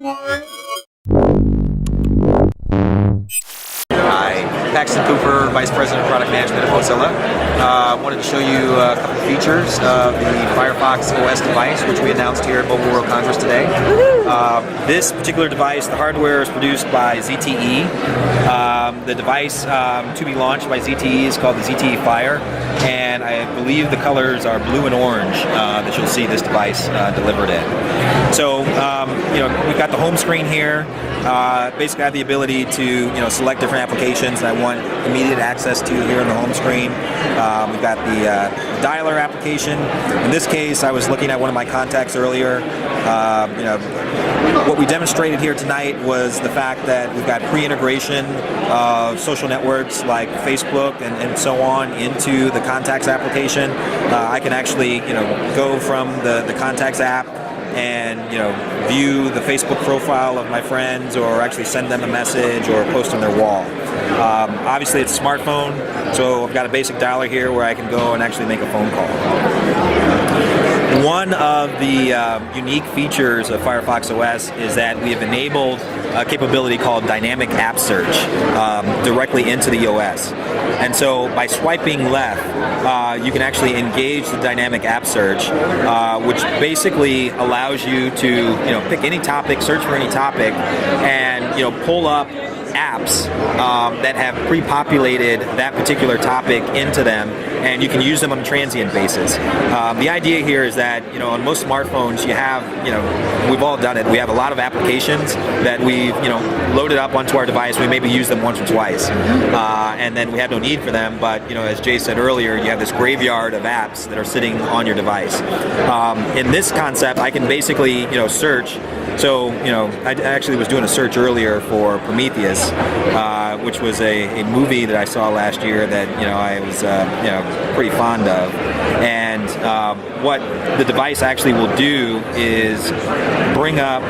Hi, Paxton Cooper, Vice President of Product Management at Mozilla. Wanted to show you a couple of features of the Firefox OS device, which we announced here at Mobile World Congress today. This particular device, the hardware is produced by ZTE. The device to be launched by ZTE is called the ZTE Fire, and I believe the colors are blue and orange that you'll see this device delivered in. So, we've got the home screen here. Basically, I have the ability to select different applications that I want immediate access to here in the home screen. We've got the dialer application. In this case, I was looking at one of my contacts earlier. What we demonstrated here tonight was the fact that we've got pre-integration of social networks like Facebook and so on into the contacts application. I can actually go from the contacts app and view the Facebook profile of my friends, or actually send them a message or post on their wall. Obviously it's a smartphone, so I've got a basic dialer here where I can go and actually make a phone call. One of the unique features of Firefox OS is that we have enabled a capability called dynamic app search directly into the OS. And so by swiping left, you can actually engage the dynamic app search, which basically allows you to pick any topic, search for any topic, and pull up apps that have pre-populated that particular topic into them, and you can use them on a transient basis. The idea here is that on most smartphones you have, we've all done it, we have a lot of applications that we've loaded up onto our device. We maybe use them once or twice, and then we have no need for them, but as Jay said earlier, you have this graveyard of apps that are sitting on your device. In this concept, I can basically search. So, I actually was doing a search earlier for Prometheus, which was a movie that I saw last year that, I was, pretty fond of. And what the device actually will do is bring up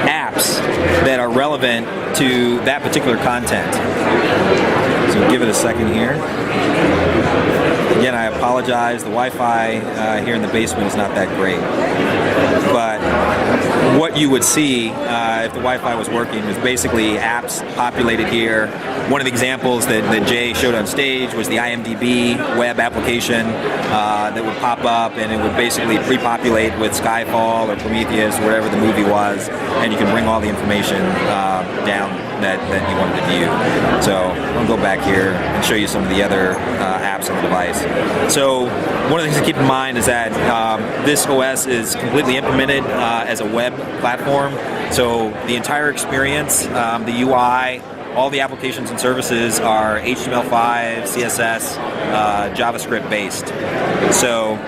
apps that are relevant to that particular content. So give it a second here. Again, I apologize. The Wi-Fi here in the basement is not that great. But what you would see if the Wi-Fi was working was basically apps populated here. One of the examples that Jay showed on stage was the IMDb web application that would pop up, and it would basically pre-populate with Skyfall or Prometheus or whatever the movie was, and you can bring all the information down that you wanted to view. So I'll go back here and show you some of the other apps on the device. So one of the things to keep in mind is that this OS is completely implemented as a web platform. So the entire experience, the UI, all the applications and services are HTML5, CSS, JavaScript based. So,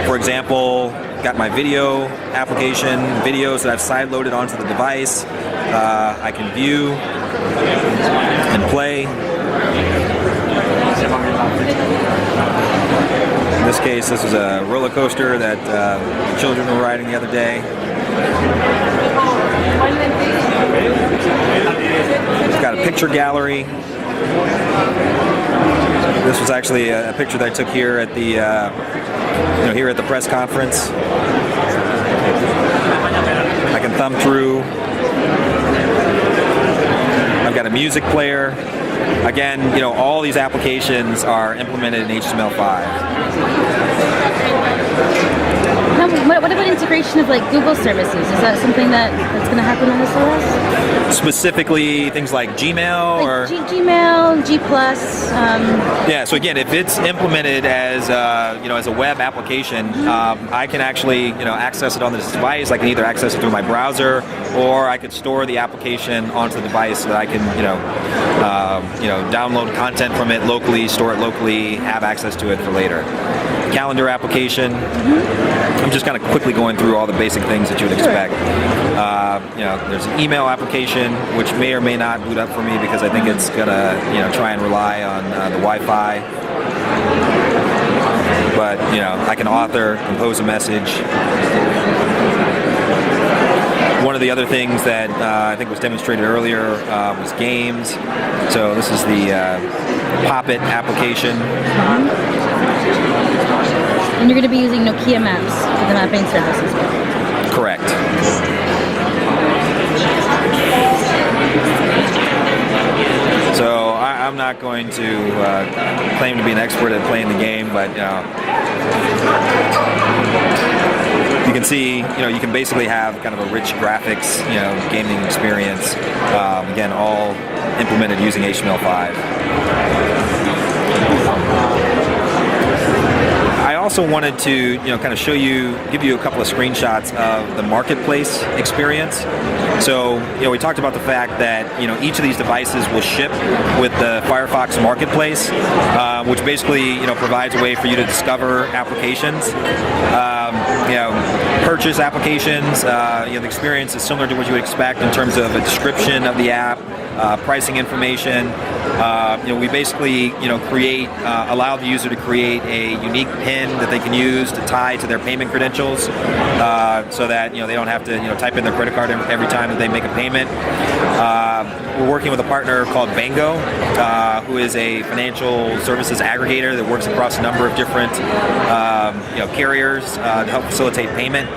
for example, got my video application, videos that I've side-loaded onto the device. I can view and play. In this case, this was a roller coaster that the children were riding the other day. It's got a picture gallery. This was actually a picture that I took here at the here at the press conference. I can thumb through. I've got a music player. Again, all these applications are implemented in HTML5. Now, what about integration of Google services? Is that something that's going to happen on this OS? Specifically, things like Gmail or Gmail, G+. Yeah. So again, if it's implemented as as a web application, I can actually access it on this device. I can either access it through my browser, or I could store the application onto the device so that I can download content from it locally, store it locally, have access to it for later. Calendar application. I'm just kind of quickly going through all the basic things that you would expect. There's an email application, which may or may not boot up for me because I think it's gonna try and rely on the Wi-Fi. But I can author, compose a message. One of the other things that I think was demonstrated earlier was games. So this is the Pop It application. And you're going to be using Nokia Maps for the mapping service as well. Correct. but you can see, you can basically have kind of a rich graphics, gaming experience. Again, all implemented using HTML5. I also wanted to, kind of give you a couple of screenshots of the marketplace experience. So, we talked about the fact that, each of these devices will ship with the Firefox marketplace, which basically, provides a way for you to discover applications, purchase applications. The experience is similar to what you would expect in terms of a description of the app, pricing information. We basically, allow the user to create a unique PIN that they can use to tie to their payment credentials, so that they don't have to type in their credit card every time that they make a payment. We're working with a partner called Bango, who is a financial services aggregator that works across a number of different carriers to help facilitate payment.